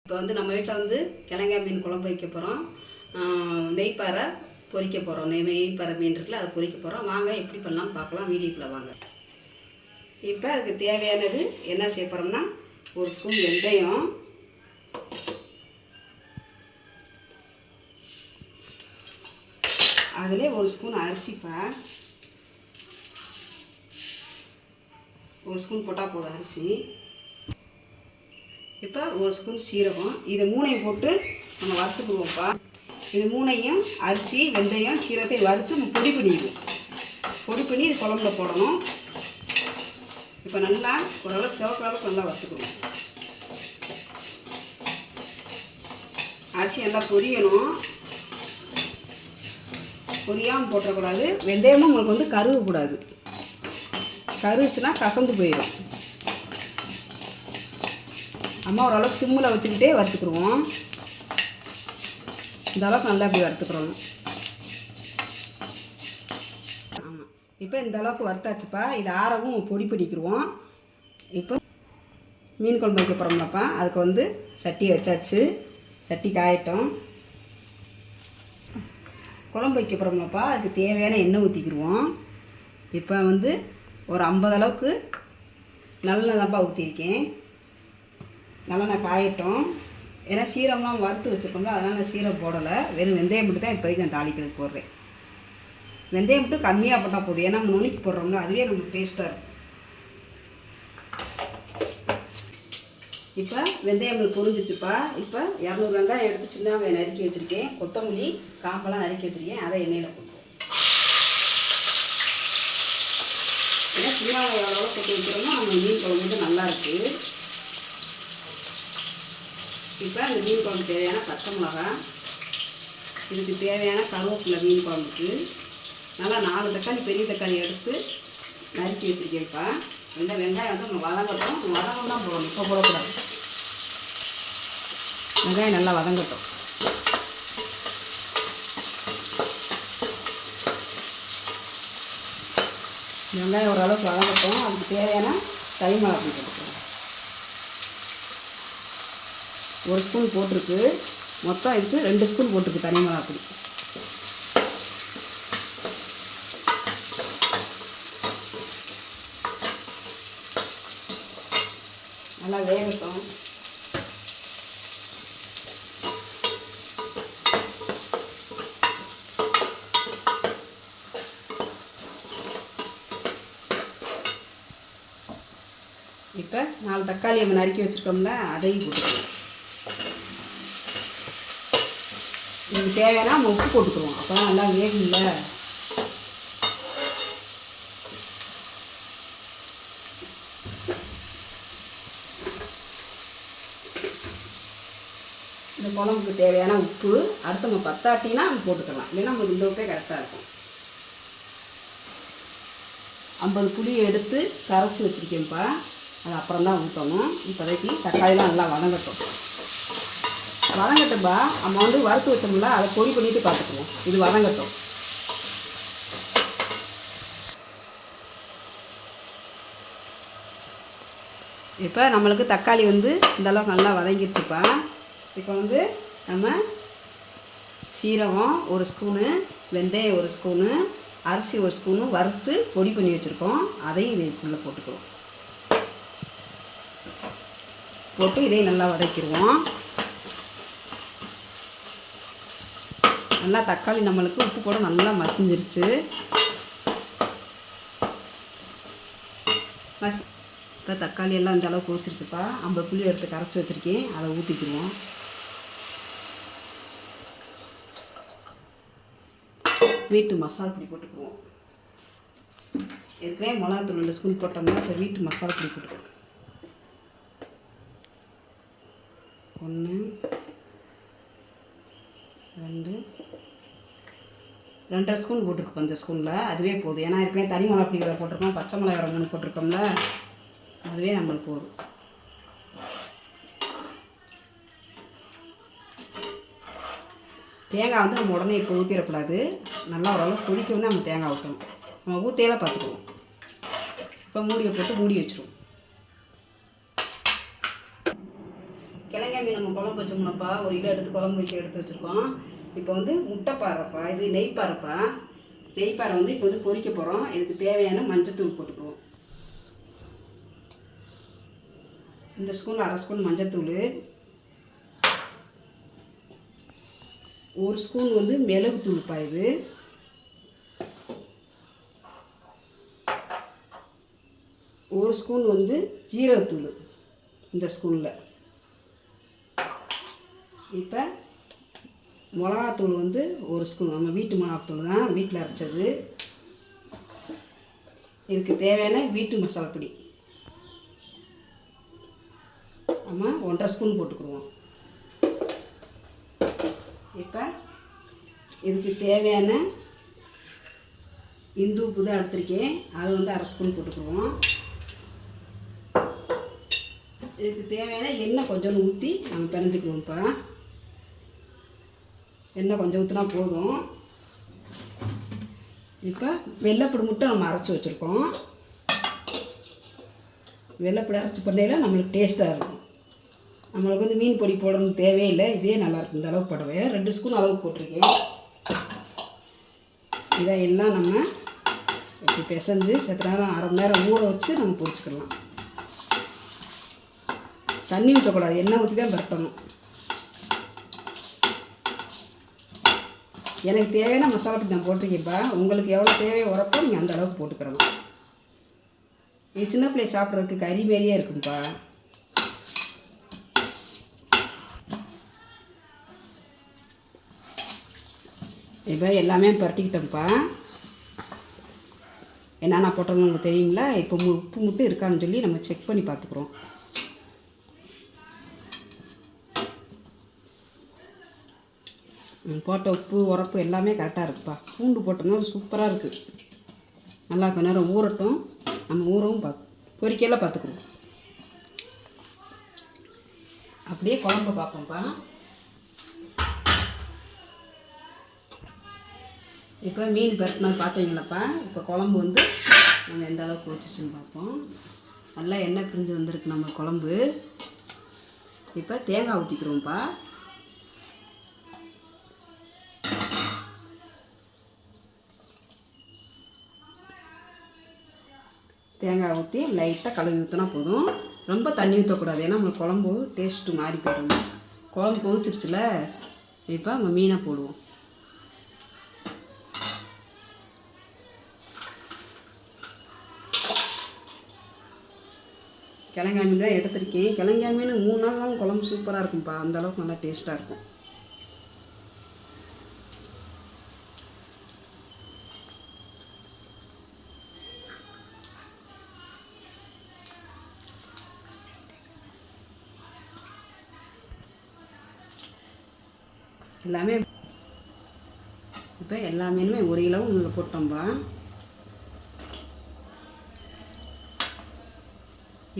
இப்போ வந்து நம்ம வீட்டில் வந்து கிழங்கா மீன் குழம்பு வைக்க போகிறோம். நெய்ப்பாறை பொரிக்க போகிறோம். நெய்ப்பாறை மீன் இருக்குல்ல, அதை பொரிக்க போகிறோம். வாங்க எப்படி பண்ணலாம்னு பார்க்கலாம். வீடியோக்குள்ளே வாங்க. இப்போ அதுக்கு தேவையானது என்ன செய்ய போகிறோம்னா, ஒரு ஸ்பூன் வெந்தயம், அதிலே ஒரு ஸ்பூன் அரிசிப்பா, ஒரு ஸ்பூன் போட்டால் போதும் அரிசி. இப்போ ஒரு ஸ்பூன் சீரகம், இது மூணையும் போட்டு நம்ம வறுத்துக்குவோம்ப்பா. இது மூணையும் அரிசி, வெந்தயம், சீரகத்தை வறுத்து நம்ம பொடி பண்ணிடுவோம். பொடி பண்ணி இது குழம்புல போடணும். இப்போ நல்லா ஓரளவு சிவப்பு அளவுக்கு நல்லா வறுத்துக்குவோம். அரிசி நல்லா பொரியணும். பொரியாமல் போட்டக்கூடாது. வெந்தயமும் உங்களுக்கு வந்து கருகக்கூடாது. கருச்சுன்னா கசந்து போயிடும். அம்மா ஓரளவுக்கு சிம்மில் வச்சுக்கிட்டே வறுத்துக்குருவோம். இந்த அளவுக்கு நல்லா இப்படி வறுத்துக்குறோம். ஆமாம், இப்போ இந்த அளவுக்கு வறுத்தாச்சுப்பா. இது ஆறவும் பொடி பண்ணிக்கிடுவோம். இப்போ மீன் குழம்பு வைக்க போகிறோம்லப்பா, அதுக்கு வந்து சட்டி வச்சாச்சு. சட்டி காயட்டும். குழம்பு வைக்க போகிறோம்லப்பா, அதுக்கு தேவையான எண்ணெய் ஊற்றிக்கிடுவோம். இப்போ வந்து ஒரு 50 அளவுக்கு நல்லெண்ணெய்ப்பா ஊற்றிருக்கேன். நல்லெண்ணெய் காயட்டும். ஏன்னா சீரகம்லாம் வறுத்து வச்சுருக்கோம்ல, அதனால் நான் சீரகம் போடலை. வெறும் வெந்தயம் மட்டும் தான் இப்போதைக்கு நான் தாளிக்கிறதுக்கு போடுறேன். வெந்தயம் மட்டும் கம்மியாக போட்டால் போதும். ஏன்னா நம்ம நுணுக்கி போடுறோம்ல, அதுவே நமக்கு டேஸ்ட்டாக இருக்கும். இப்போ வெந்தயம் பொரிஞ்சிச்சுப்பா. இப்போ 200 வெங்காயம் எடுத்து சின்ன வெங்காயம் நறுக்கி வச்சுருக்கேன். கொத்தமல்லி காம்பெல்லாம் நறுக்கி வச்சுருக்கேன். அதை எண்ணெயில் போட்டுருவோம். ஏன்னா சின்ன வெங்காயம் எவ்வளோ போட்டு வைக்கிறோமோ நம்ம மீன் குழம்பு வந்து நல்லாயிருக்கு. இப்போ அந்த மீன் குழம்பு தேவையான பச்சை மிளகாய், இதுக்கு தேவையான கருவேப்பிலை, மீன் குழம்புக்கு நல்லா 4 தக்காளி, பெரிய தக்காளி எடுத்து நறுக்கி வச்சுருக்கேன்ப்பா. இந்த வெங்காயம் வந்து நம்ம வதங்கட்டும். வதங்கம் தான் போடணும், இப்போ போடக்கூடாது. வெங்காயம் நல்லா வதங்கட்டும். வெங்காயம் ஓரளவுக்கு வதங்கட்டும். அதுக்கு தேவையான தனி மிளகாய் போட்டுக்கலாம். 1 ஸ்பூன் போட்டிருக்கு. மொத்தம் இதுக்கு 2 ஸ்பூன் போட்டிருக்கு தனி மிளகாய். நல்லா வேகட்டும். இப்போ 4 தக்காளி நம்ம நறுக்கி வச்சுருக்கோம்ல, அதையும் போட்டுக்கலாம். இதுக்கு தேவையான நம்ம உப்பு போட்டுக்குருவோம். அப்போ தான் நல்லா வேகும்ல. இந்த குழம்புக்கு தேவையான உப்பு அடுத்து நம்ம பத்தாட்டினா நம்ம போட்டுக்கலாம். இல்லைன்னா நமக்கு இந்த உப்பே கரெக்டாக இருக்கும். 50 புளியை எடுத்து கரைச்சி வச்சுருக்கேன்ப்பா. அது அப்புறம் தான் ஊற்றணும். இப்போதைக்கு தக்காளிலாம் நல்லா வதங்கட்டும். வதங்கட்டும்பா. நம்ம வந்து வறுத்து வச்சோம்ல, அதை பொடி பண்ணிவிட்டு பார்த்துக்குவோம். இது வதங்கட்டும். இப்போ நம்மளுக்கு தக்காளி வந்து இந்தளவுக்கு நல்லா வதங்கிடுச்சுப்பா. இப்போ வந்து நம்ம சீரகம் 1 ஸ்பூனு, வெந்தயம் 1 ஸ்பூனு, அரிசி 1 ஸ்பூனு வறுத்து பொடி பண்ணி வச்சுருக்கோம். அதையும் இதுக்குள்ளே போட்டுக்குவோம். போட்டு இதையும் நல்லா வதக்கிடுவோம். நல்லா தக்காளி நம்மளுக்கு உப்பு போட நல்லா மசிஞ்சிருச்சு. இப்போ தக்காளி எல்லாம் இந்த அளவுக்கு ஊற்றிருச்சுப்பா. 50 புளி எடுத்து கரைச்சி வச்சுருக்கேன். அதை ஊற்றிக்கிடுவோம். வீட்டு மசாலா பொடி போட்டுக்குவோம். ஏற்கனவே மிளகாத்தூள் 2 ஸ்பூன் போட்டோம்னா இப்போ வீட்டு மசாலா பொடி போட்டுக்குவோம். 1 2 2.5 ஸ்பூன் போட்டிருக்கோம். இந்த ஸ்பூனில் அதுவே போதும். ஏன்னா ஏற்கனவே தனி மிளகா பொடி போட்டிருக்கோம், பச்சை மிளகாய் 3 போட்டிருக்கோம்ல, அதுவே நம்மளுக்கு போதும். தேங்காய் வந்து நம்ம உடனே இப்போ ஊற்றிடக்கூடாது. நல்லா ஓரளவு கொதிக்க வந்து நம்ம தேங்காய் ஊற்றணும். நம்ம ஊற்றியெல்லாம் பார்த்துக்குவோம். இப்போ மூடியை போட்டு மூடி வச்சுருவோம். கிழங்கா மீன் நம்ம குழம்பு வச்சோம்னாப்பா, 1 கிலோ எடுத்து குழம்பு வைக்க எடுத்து வச்சுருக்கோம். இப்போ வந்து முட்டைப்பாறைப்பா, இது நெய்ப்பாறைப்பா. நெய்ப்பாறை வந்து இப்போ வந்து பொரிக்க போகிறோம். இதுக்கு தேவையான மஞ்சத்தூள் போட்டுக்குவோம். இந்த ஸ்பூன் 1/2 ஸ்பூன் மஞ்சத்தூள், 1 ஸ்பூன் வந்து மிளகுத்தூள்ப்பா. இது 1 ஸ்பூன் வந்து ஜீரகத்தூள் இந்த ஸ்பூனில். இப்போ மிளகாத்தூள் வந்து 1 ஸ்பூன், நம்ம வீட்டு மிளகாத்தூள் தான், வீட்டில் அரைச்சது. இதுக்கு தேவையான வீட்டு மசாலா பொடி நம்ம 1/2 ஸ்பூன் போட்டுக்குருவோம். இப்போ இதுக்கு தேவையான இந்து உப்பு தான் எடுத்திருக்கேன், அது வந்து 1/2 ஸ்பூன் போட்டுக்குருவோம். இதுக்கு தேவையான எண்ணெய் கொஞ்சம் ஊற்றி நம்ம பிணைஞ்சிக்குவோம்ப்பா. எண்ணெய் கொஞ்சம் ஊற்றினா போதும். இப்போ வெள்ளைப்பூடு மட்டும் நம்ம அரைச்சி வச்சுருக்கோம். வெள்ளைப்பூடு அரைச்சி பண்ணையில் நம்மளுக்கு டேஸ்ட்டாக இருக்கும். நம்மளுக்கு வந்து மீன் பொடி போடணும்னு தேவையில்லை, இதே நல்லாயிருக்கும். இந்த அளவு போடவே 2 ஸ்பூன் அளவு போட்டிருக்கேன். இதை எல்லாம் நம்ம இப்படி பிசைஞ்சு செத்த நேரம் 1/2 மணி நேரம் ஊற வச்சு நம்ம பொரிச்சுக்கலாம். தண்ணி ஊற்றக்கூடாது, எண்ணெய் ஊற்றி தான் பரட்டணும். எனக்கு தேவையான மசாலா பொடி நான் போட்டிருக்கேன்ப்பா. உங்களுக்கு எவ்வளோ தேவையோ உரப்போ நீங்கள் அந்த அளவுக்கு போட்டுக்கிறணும். இது சின்ன பிள்ளை சாப்பிட்றதுக்கு கறி மாரியே இருக்கும்ப்பா. இப்போ எல்லாமே பரட்டிக்கிட்டோம்ப்பா. என்னென்ன போட்டோம்னு உங்களுக்கு தெரியுங்களா? இப்போ உப்பு மட்டும் இருக்கான்னு சொல்லி நம்ம செக் பண்ணி பார்த்துக்குறோம். போட்ட உப்பு உரப்பு எல்லாமே கரெக்டாக இருக்குப்பா. பூண்டு போட்டோம்னா சூப்பராக இருக்குது. நல்லா கொஞ்ச நேரம் ஊறட்டும், நம்ம ஊறவும் பொரிக்கையில் பார்த்துக்குறோம். அப்படியே குழம்பு பார்ப்போம்ப்பா. இப்போ மீன் பரட்டினது பார்த்தீங்களாப்பா. இப்போ குழம்பு வந்து நம்ம எந்த அளவுக்கு வச்சிருச்சுன்னு பார்ப்போம். நல்லா எண்ணெய் பிரிஞ்சு வந்திருக்கு நம்ம குழம்பு. இப்போ தேங்காய் ஊற்றிக்கிறோம்ப்பா. தேங்காய் ஊற்றி லைட்டாக கழுவி ஊற்றினா போதும். ரொம்ப தண்ணி ஊற்றக்கூடாது, ஏன்னா நம்ம குழம்பு டேஸ்ட்டு மாறி போயிடும். குழம்பு கொதிச்சிருச்சுல, இப்போ நம்ம மீனை போடுவோம். கிழங்கா மீன் தான் எடுத்துருக்கேன். கிழங்கா மீன் 3 நாள் குழம்பு சூப்பராக இருக்கும்ப்பா. அந்தளவுக்கு நல்லா டேஸ்ட்டாக இருக்கும். எல்லாமே இப்போ எல்லா மீனுமே 1 கிலோ இதில் போட்டோம்பா.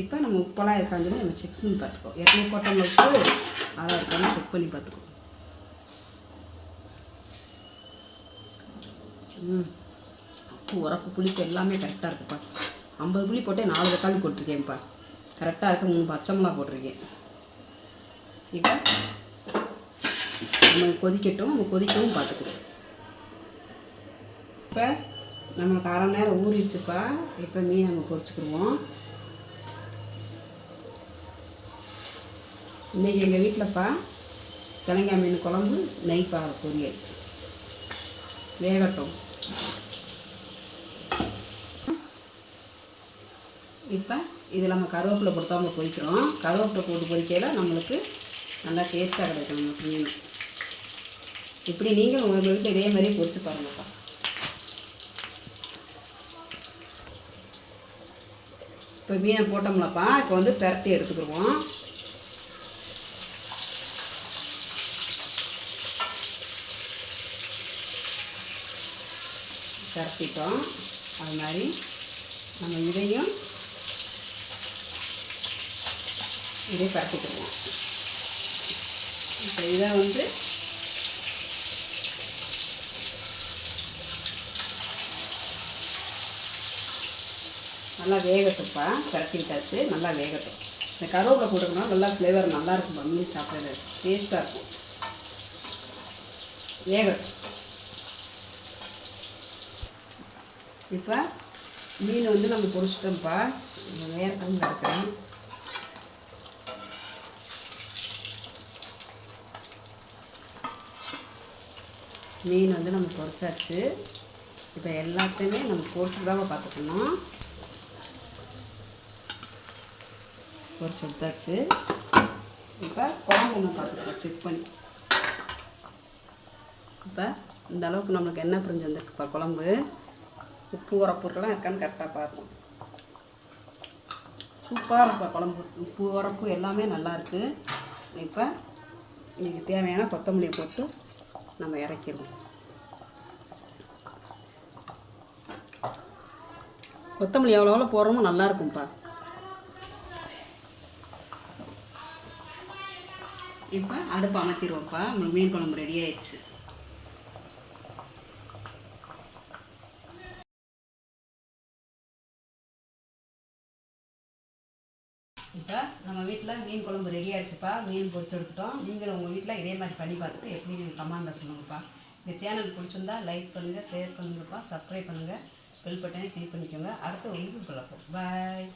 இப்போ நம்ம உப்பெல்லாம் இருக்கான்னு சொல்லி நம்ம செக் பண்ணி பார்த்துக்கோ. ஏற்கனவே போட்டோம்ல உப்பு, அதாக இருக்கான்னு செக் பண்ணி பார்த்துக்கோ. உப்பு உரப்பு புளிப்பு எல்லாமே கரெக்டாக இருக்குப்பா. 50 புளி போட்டே 4 தக்காளி போட்டிருக்கேன்ப்பா. கரெக்டாக இருக்க 3 பச்சை மிளகா போட்டிருக்கேன். இப்போ நம்ம கொதிக்கட்டும், நம்ம கொதிக்கவும் பார்த்துக்குறோம். இப்போ நம்மளுக்கு 1/2 மணி நேரம் ஊறிடுச்சுப்பா. இப்போ மீன் நம்ம பொரிச்சுக்கிடுவோம். இன்றைக்கி எங்கள் வீட்டிலப்பா கிழங்கா மீன் குழம்பு, நெய்ப்பாறை பொரியல். வேகட்டும். இப்போ இதில் நம்ம கருவேப்பிலை போட்டு நம்ம பொரிக்கிறோம். கருவேப்பிலை போட்டு பொரிக்கையில் நம்மளுக்கு நல்லா டேஸ்ட்டாக கிடைக்கும் நம்ம மீன். இப்படி நீங்கள் உங்கள் வீட்டில் இதே மாதிரி பொரிச்சு பாருங்கப்பா. இப்போ மீனை போட்டோம்லப்பா. இப்போ வந்து பரட்டி எடுத்துக்கிடுவோம். பரட்டிட்டோம். அது மாதிரி நம்ம இதையும் இதே பரட்டிக்கிடுவோம். இப்போ இதை வந்து நல்லா வேகட்டும்ப்பா. பரட்டி விட்டாச்சு, நல்லா வேகட்டும். இந்த கருவேப்பிலை போட்டுக்கணும், நல்லா ஃப்ளேவர் நல்லாயிருக்கும்பா. மீன் சாப்பிட்றது டேஸ்ட்டாக இருக்கும். இப்போ மீன் வந்து நம்ம பொரிச்சிட்டோம்ப்பா. வேறு கலந்து கிடக்கிறேன். மீன் வந்து நம்ம பொரிச்சாச்சு. இப்போ எல்லாத்தையுமே நம்ம பொரிச்சுட்டு தான் பார்த்துக்கணும். பொரிச்சு எடுத்தாச்சு. இப்போ குழம்பு நம்ம பார்த்துக்கலாம் செக் பண்ணி. இப்போ இந்த அளவுக்கு நம்மளுக்கு எண்ணெய் பிரிஞ்சு வந்துருக்குப்பா குழம்பு. உப்பு உரப்புலாம் இருக்கான்னு கரெக்டாக பார்ப்போம். சூப்பராக இருக்குப்பா குழம்பு. உப்பு உரப்பு எல்லாமே நல்லாயிருக்கு. இப்போ இதுக்கு தேவையான கொத்தமல்லியை போட்டு நம்ம இறக்கிடுவோம். கொத்தமல்லி எவ்வளோ போடுறோமோ நல்லாயிருக்கும்ப்பா. இப்போ அடுப்பு அமர்த்திடுவோம்ப்பா. நம்ம மீன் குழம்பு ரெடி ஆயிடுச்சு. இப்போ நம்ம வீட்டில் மீன் குழம்பு ரெடி ஆகிடுச்சுப்பா. மீன் பொரிச்சு எடுத்துட்டோம். நீங்களும் உங்கள் வீட்டில் இதே மாதிரி பண்ணி பார்த்துட்டு எப்படி நீங்கள் கமெண்டில் சொல்லுங்கப்பா. இந்த சேனல் பிடிச்சிருந்தா லைக் பண்ணுங்கள், ஷேர் பண்ணுங்கப்பா, சப்ஸ்கிரைப் பண்ணுங்கள், பெல் பட்டனை கிளிக் பண்ணிக்கோங்க. அடுத்த ஒரு வீடியோக்குள்ள பாய்.